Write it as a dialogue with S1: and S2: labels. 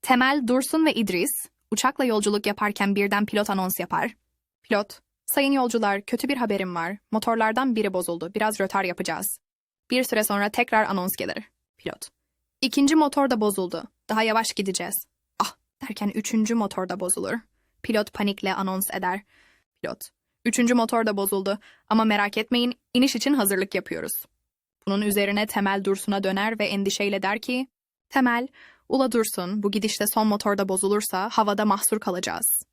S1: Temel, Dursun ve İdris uçakla yolculuk yaparken birden pilot anons yapar. Pilot, sayın yolcular, kötü bir haberim var. Motorlardan biri bozuldu. Biraz rötar yapacağız. Bir süre sonra tekrar anons gelir. Pilot, İkinci motor da bozuldu. Daha yavaş gideceğiz. Ah derken üçüncü motor da bozulur. Pilot panikle anons eder. Pilot, üçüncü motor da bozuldu ama merak etmeyin, iniş için hazırlık yapıyoruz. Bunun üzerine Temel Dursun'a döner ve endişeyle der ki, Temel, ula Dursun, bu gidişte son motor da bozulursa havada mahsur kalacağız.